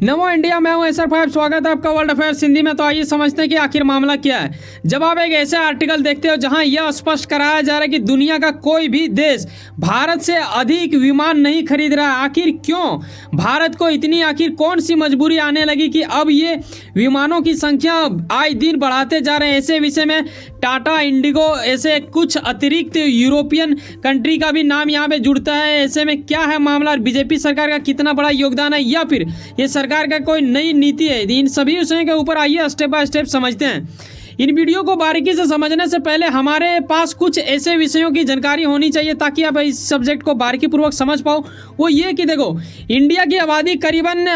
नमो India, मैं हूं SR5। स्वागत है आपका वर्ल्ड अफेयर्स हिंदी में। तो आइए समझते हैं कि आखिर मामला क्या है। जब आप एक ऐसे आर्टिकल देखते हो जहां यह स्पष्ट कराया जा रहा है कि दुनिया का कोई भी देश भारत से अधिक विमान नहीं खरीद रहा है, आखिर क्यों? भारत को इतनी आखिर कौन सी मजबूरी आने लगी कि अब ये विमानों की संख्या आए दिन बढ़ाते जा रहे हैं। ऐसे विषय में टाटा, इंडिगो, ऐसे कुछ अतिरिक्त यूरोपियन कंट्री का भी नाम यहाँ पे जुड़ता है। ऐसे में क्या है मामला और बीजेपी सरकार का कितना बड़ा योगदान है या फिर ये सरकार का कोई नई नीति है? इन सभी विषयों के ऊपर आइए स्टेप बाय स्टेप समझते हैं। इन वीडियो को बारीकी से समझने से पहले हमारे पास कुछ ऐसे विषयों की जानकारी होनी चाहिए ताकि आप इस सब्जेक्ट को बारीकी पूर्वक समझ पाओ। वो ये कि देखो, इंडिया की आबादी करीबन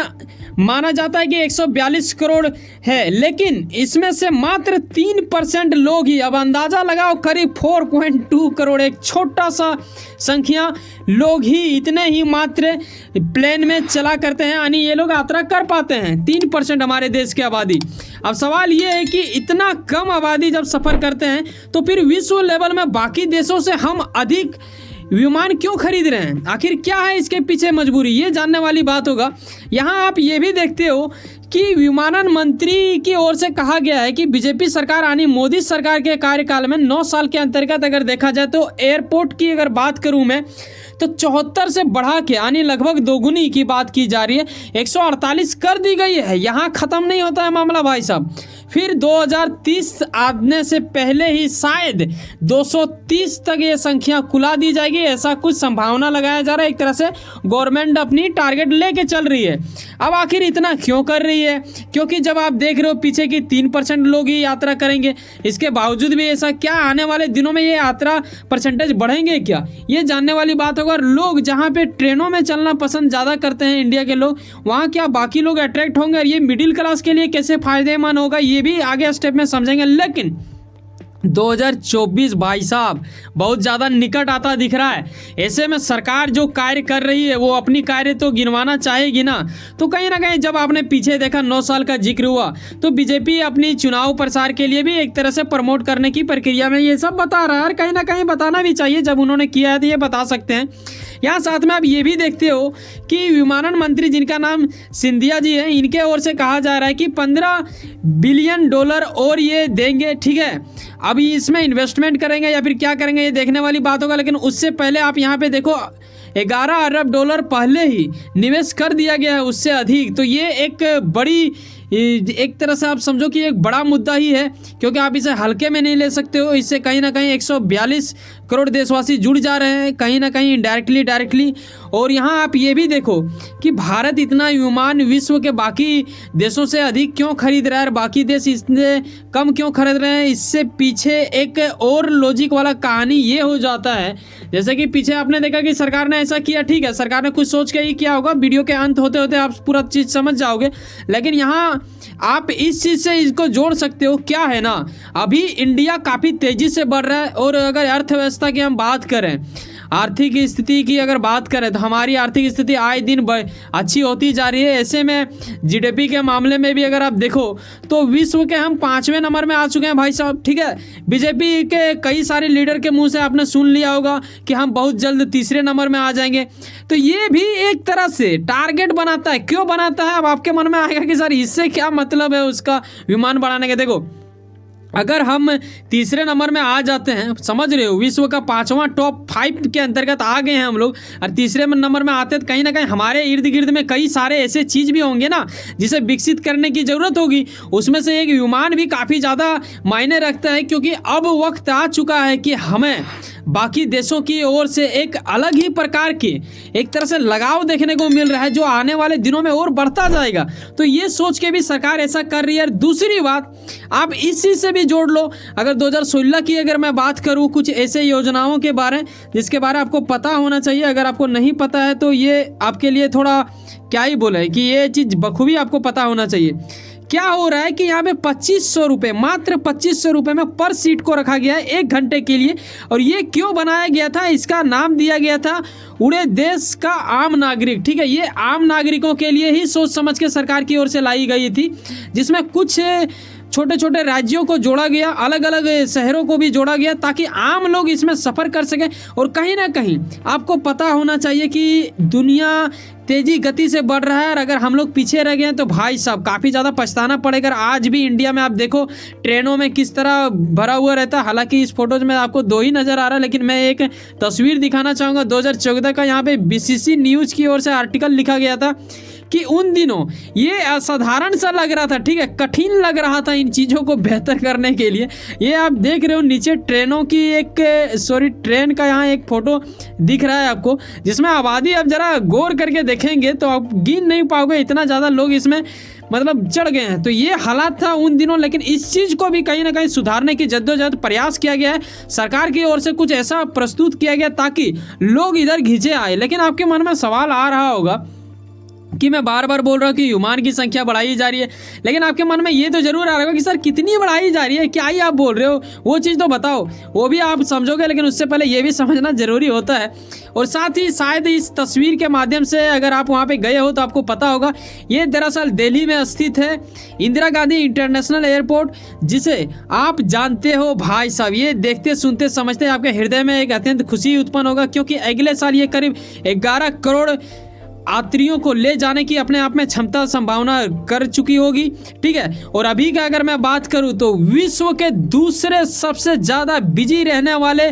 माना जाता है कि 142 करोड़ है, लेकिन इसमें से मात्र 3% लोग ही, अब अंदाजा लगाओ, करीब 4.2 करोड़, एक छोटा सा संख्या लोग ही, इतने ही मात्र प्लेन में चला करते हैं, यानी ये लोग यात्रा कर पाते हैं। 3% हमारे देश की आबादी। अब सवाल ये है कि इतना कम आबादी जब सफ़र करते हैं तो फिर विश्व लेवल में बाकी देशों से हम अधिक विमान क्यों खरीद रहे हैं? आखिर क्या है इसके पीछे मजबूरी, ये जानने वाली बात होगा। यहाँ आप ये भी देखते हो कि विमानन मंत्री की ओर से कहा गया है कि बीजेपी सरकार यानी मोदी सरकार के कार्यकाल में 9 साल के अंतर्गत अगर देखा जाए तो एयरपोर्ट की अगर बात करूं मैं तो 74 से बढ़ा के यानी लगभग दोगुनी की बात की जा रही है, 148 कर दी गई है। यहाँ ख़त्म नहीं होता है मामला भाई साहब। फिर 2030 आने से पहले ही शायद 230 तक ये संख्या खुला दी जाएगी, ऐसा कुछ संभावना लगाया जा रहा है। एक तरह से गवर्नमेंट अपनी टारगेट लेके चल रही है। अब आखिर इतना क्यों कर रही है? क्योंकि जब आप देख रहे हो पीछे की 3% लोग ही यात्रा करेंगे, इसके बावजूद भी ऐसा क्या आने वाले दिनों में ये यात्रा परसेंटेज बढ़ेंगे क्या? ये जानने वाली बात होगा। लोग जहाँ पे ट्रेनों में चलना पसंद ज़्यादा करते हैं इंडिया के लोग, वहाँ क्या बाकी लोग अट्रैक्ट होंगे और ये मिडिल क्लास के लिए कैसे फायदेमंद होगा, ये भी आगे स्टेप में समझेंगे। लेकिन 2024 भाई साहब बहुत ज़्यादा निकट आता दिख रहा है। ऐसे में सरकार जो कार्य कर रही है वो अपनी कार्य तो गिनवाना चाहेगी ना। तो कहीं ना कहीं जब आपने पीछे देखा 9 साल का जिक्र हुआ तो बीजेपी अपनी चुनाव प्रसार के लिए भी एक तरह से प्रमोट करने की प्रक्रिया में ये सब बता रहा है, और कहीं ना कहीं बताना भी चाहिए। जब उन्होंने किया है तो ये बता सकते हैं। यहाँ साथ में आप ये भी देखते हो कि विमानन मंत्री जिनका नाम सिंधिया जी है, इनके ओर से कहा जा रहा है कि $15 बिलियन और ये देंगे। ठीक है, अभी इसमें इन्वेस्टमेंट करेंगे या फिर क्या करेंगे ये देखने वाली बात होगा। लेकिन उससे पहले आप यहाँ पे देखो, $11 अरब पहले ही निवेश कर दिया गया है, उससे अधिक। तो ये एक बड़ी, एक तरह से आप समझो कि एक बड़ा मुद्दा ही है, क्योंकि आप इसे हल्के में नहीं ले सकते हो। इससे कहीं ना कहीं 142 करोड़ देशवासी जुड़ जा रहे हैं, कहीं ना कहीं डायरेक्टली। और यहाँ आप ये भी देखो कि भारत इतना विमान विश्व के बाकी देशों से अधिक क्यों खरीद रहा है और बाकी देश इससे कम क्यों खरीद रहे हैं। इससे पीछे एक और लॉजिक वाला कहानी ये हो जाता है, जैसे कि पीछे आपने देखा कि सरकार ने ऐसा किया, ठीक है, सरकार ने कुछ सोच के ही किया होगा। वीडियो के अंत होते होते आप पूरा चीज़ समझ जाओगे। लेकिन यहाँ आप इस चीज़ से इसको जोड़ सकते हो। क्या है ना, अभी इंडिया काफ़ी तेज़ी से बढ़ रहा है, और अगर अर्थव्यवस्था की हम बात करें, आर्थिक स्थिति की अगर बात करें तो हमारी आर्थिक स्थिति आए दिन अच्छी होती जा रही है। ऐसे में जीडीपी के मामले में भी अगर आप देखो तो विश्व के हम 5वें नंबर में आ चुके हैं भाई साहब। ठीक है, बीजेपी के कई सारे लीडर के मुंह से आपने सुन लिया होगा कि हम बहुत जल्द 3रे नंबर में आ जाएंगे। तो ये भी एक तरह से टारगेट बनाता है। क्यों बनाता है? अब आपके मन में आएगा कि सर इससे क्या मतलब है उसका विमान बढ़ाने का। देखो, अगर हम 3रे नंबर में आ जाते हैं, समझ रहे हो, विश्व का 5वां टॉप 5 के अंतर्गत आ गए हैं हम लोग, और 3रे नंबर में आते हैं तो कहीं ना कहीं हमारे इर्द गिर्द में कई सारे ऐसे चीज़ भी होंगे ना जिसे विकसित करने की ज़रूरत होगी। उसमें से एक विमान भी काफ़ी ज़्यादा मायने रखता है, क्योंकि अब वक्त आ चुका है कि हमें बाकी देशों की ओर से एक अलग ही प्रकार के एक तरह से लगाव देखने को मिल रहा है, जो आने वाले दिनों में और बढ़ता जाएगा। तो ये सोच के भी सरकार ऐसा कर रही है। दूसरी बात, आप इस चीज़ से भी जोड़ लो, अगर 2016 की अगर मैं बात करूं, कुछ ऐसे योजनाओं के बारे जिसके बारे आपको पता होना चाहिए। अगर आपको नहीं पता है तो ये आपके लिए थोड़ा क्या ही बोले कि ये चीज़ बखूबी आपको पता होना चाहिए। क्या हो रहा है कि यहाँ पे 2500 रुपये, मात्र 2500 रुपये में पर सीट को रखा गया है 1 घंटे के लिए। और ये क्यों बनाया गया था? इसका नाम दिया गया था उड़े देश का आम नागरिक। ठीक है, ये आम नागरिकों के लिए ही सोच समझ के सरकार की ओर से लाई गई थी, जिसमें कुछ छोटे छोटे राज्यों को जोड़ा गया, अलग अलग शहरों को भी जोड़ा गया, ताकि आम लोग इसमें सफ़र कर सकें। और कहीं ना कहीं आपको पता होना चाहिए कि दुनिया तेजी गति से बढ़ रहा है और अगर हम लोग पीछे रह गए हैं तो भाई साहब काफ़ी ज़्यादा पछताना पड़ेगा। आज भी इंडिया में आप देखो ट्रेनों में किस तरह भरा हुआ रहता है। हालांकि इस फोटोज में आपको दो ही नज़र आ रहा है, लेकिन मैं एक तस्वीर दिखाना चाहूँगा 2014 का। यहाँ पे बीसीसी न्यूज़ की ओर से आर्टिकल लिखा गया था कि उन दिनों ये असाधारण सा लग रहा था, ठीक है, कठिन लग रहा था इन चीज़ों को बेहतर करने के लिए। ये आप देख रहे हो नीचे ट्रेनों की ट्रेन का यहाँ एक फोटो दिख रहा है आपको, जिसमें आबादी आप ज़रा गौर करके देखेंगे तो आप गिन नहीं पाओगे, इतना ज़्यादा लोग इसमें मतलब चढ़ गए हैं। तो ये हालात था उन दिनों, लेकिन इस चीज़ को भी कहीं ना कहीं सुधारने की जद्दोजहद प्रयास किया गया है। सरकार की ओर से कुछ ऐसा प्रस्तुत किया गया ताकि लोग इधर खींचे आए। लेकिन आपके मन में सवाल आ रहा होगा कि मैं बार बार बोल रहा हूँ कि विमान की संख्या बढ़ाई जा रही है, लेकिन आपके मन में ये तो जरूर आ रहा होगा कि सर कितनी बढ़ाई जा रही है, क्या ही आप बोल रहे हो, वो चीज़ तो बताओ। वो भी आप समझोगे, लेकिन उससे पहले ये भी समझना जरूरी होता है। और साथ ही शायद इस तस्वीर के माध्यम से अगर आप वहाँ पे गए हो तो आपको पता होगा, ये दरअसल दिल्ली में स्थित है इंदिरा गांधी इंटरनेशनल एयरपोर्ट, जिसे आप जानते हो भाई साहब। ये देखते सुनते समझते आपके हृदय में एक अत्यंत खुशी उत्पन्न होगा, क्योंकि अगले साल ये करीब 11 करोड़ यात्रियों को ले जाने की अपने आप में क्षमता संभावना कर चुकी होगी, ठीक है। और अभी का अगर मैं बात करूं तो विश्व के दूसरे सबसे ज़्यादा बिजी रहने वाले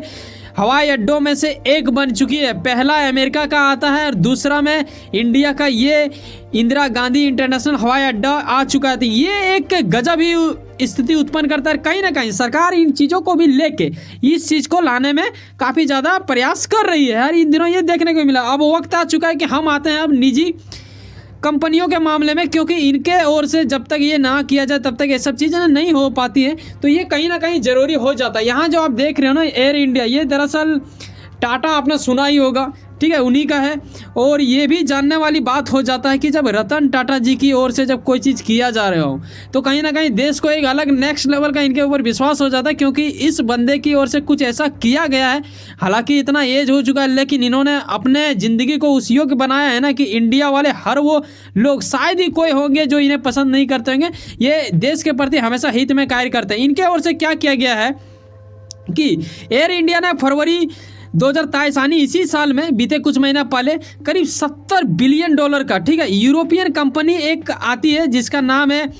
हवाई अड्डों में से एक बन चुकी है। पहला अमेरिका का आता है और दूसरा में इंडिया का ये इंदिरा गांधी इंटरनेशनल हवाई अड्डा आ चुका है। तो ये एक गजब ही स्थिति उत्पन्न करता है। कहीं ना कहीं सरकार इन चीज़ों को भी लेके इस चीज़ को लाने में काफ़ी ज़्यादा प्रयास कर रही है यार। इन दिनों ये देखने को मिला। अब वक्त आ चुका है कि हम आते हैं अब निजी कंपनियों के मामले में, क्योंकि इनके ओर से जब तक ये ना किया जाए तब तक ये सब चीज़ें नहीं हो पाती हैं। तो ये कहीं ना कहीं ज़रूरी हो जाता है। यहाँ जो आप देख रहे हो ना एयर इंडिया, ये दरअसल टाटा आपने सुना ही होगा, ठीक है, उन्हीं का है। और ये भी जानने वाली बात हो जाता है कि जब रतन टाटा जी की ओर से जब कोई चीज़ किया जा रहा हो तो कहीं ना कहीं देश को एक अलग नेक्स्ट लेवल का इनके ऊपर विश्वास हो जाता है, क्योंकि इस बंदे की ओर से कुछ ऐसा किया गया है। हालांकि इतना एज हो चुका है, लेकिन इन्होंने अपने ज़िंदगी को उस योग्य बनाया है ना कि इंडिया वाले हर वो लोग, शायद ही कोई होंगे जो इन्हें पसंद नहीं करते होंगे, ये देश के प्रति हमेशा हित में कार्य करते हैं। इनके ओर से क्या किया गया है कि एयर इंडिया ने फरवरी 2023 यानी इसी साल में बीते कुछ महीना पहले करीब $70 बिलियन का, ठीक है, यूरोपियन कंपनी एक आती है जिसका नाम है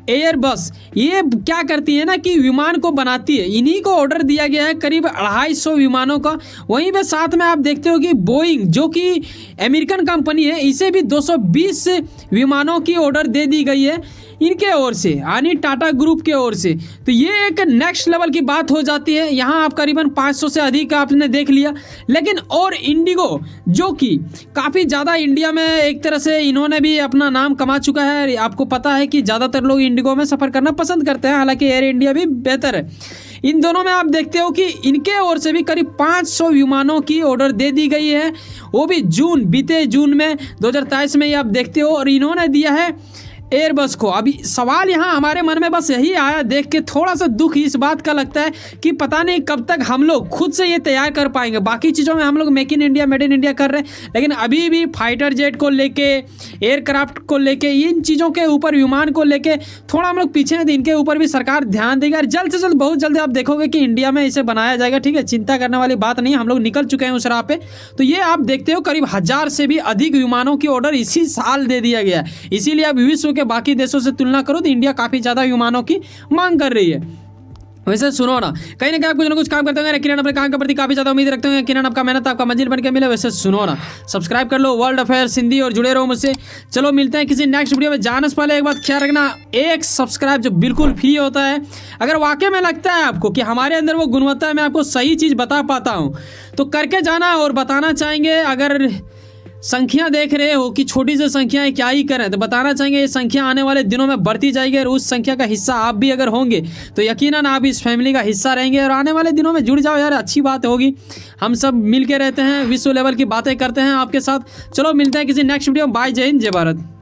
एयरबस। ये क्या करती है ना कि विमान को बनाती है। इन्हीं को ऑर्डर दिया गया है करीब 250 विमानों का। वहीं पे साथ में आप देखते हो कि बोइंग जो कि अमेरिकन कंपनी है, इसे भी 220 विमानों की ऑर्डर दे दी गई है इनके ओर से, यानी टाटा ग्रुप के ओर से। तो ये एक नेक्स्ट लेवल की बात हो जाती है। यहाँ आप करीबन 500 से अधिक आपने देख लिया। लेकिन और इंडिगो जो कि काफ़ी ज़्यादा इंडिया में एक तरह से इन्होंने भी अपना नाम कमा चुका है। आपको पता है कि ज़्यादातर लोग इंडिगो में सफ़र करना पसंद करते हैं, हालांकि एयर इंडिया भी बेहतर है। इन दोनों में आप देखते हो कि इनके ओर से भी करीब 500 विमानों की ऑर्डर दे दी गई है, वो भी बीते जून में 2023 में, ये आप देखते हो। और इन्होंने दिया है एयरबस को। अभी सवाल यहाँ हमारे मन में बस यही आया देख के, थोड़ा सा दुख इस बात का लगता है कि पता नहीं कब तक हम लोग खुद से ये तैयार कर पाएंगे। बाकी चीज़ों में हम लोग make in India, made in India कर रहे हैं, लेकिन अभी भी फाइटर जेट को लेके, एयरक्राफ्ट को लेके, इन चीज़ों के ऊपर, विमान को लेके थोड़ा हम लोग पीछे हैं। इनके ऊपर भी सरकार ध्यान देगा और जल्द से जल्द, बहुत जल्दी आप देखोगे कि इंडिया में इसे बनाया जाएगा, ठीक है। चिंता करने वाली बात नहीं, हम लोग निकल चुके हैं उस राह पे। तो ये आप देखते हो करीब 1000 से भी अधिक विमानों की ऑर्डर इसी साल दे दिया गया है। इसीलिए अब विश्व के बाकी देशों से तुलना करो तो इंडिया काफ़ी ज़्यादा विमानों की मांग कर रही है। वैसे सुनो ना, कहीं ना कहीं आप कुछ ना कुछ काम करते होंगे, किरण अपने काम के प्रति काफ़ी ज़्यादा उम्मीद रखते होंगे। किरण आपका मेहनत आपका मंजिल बन के मिले। वैसे सुनो ना, सब्सक्राइब कर लो वर्ल्ड अफेयर्स हिंदी और जुड़े रहो मुझसे। चलो मिलते हैं किसी नेक्स्ट वीडियो में। जाने से पहले एक बात ख्याल रखना, एक सब्सक्राइब जो बिल्कुल फ्री होता है। अगर वाकई में लगता है आपको कि हमारे अंदर वो गुणवत्ता है, मैं आपको सही चीज़ बता पाता हूँ, तो करके जाना। और बताना चाहेंगे, अगर संख्या देख रहे हो कि छोटी सी संख्याएं क्या ही करें, तो बताना चाहेंगे ये संख्या आने वाले दिनों में बढ़ती जाएगी। और उस संख्या का हिस्सा आप भी अगर होंगे तो यकीनन आप इस फैमिली का हिस्सा रहेंगे और आने वाले दिनों में जुड़ जाओ यार, अच्छी बात होगी। हम सब मिल के रहते हैं, विश्व लेवल की बातें करते हैं आपके साथ। चलो मिलते हैं किसी नेक्स्ट वीडियो में। बाय, जय हिंद, जय भारत।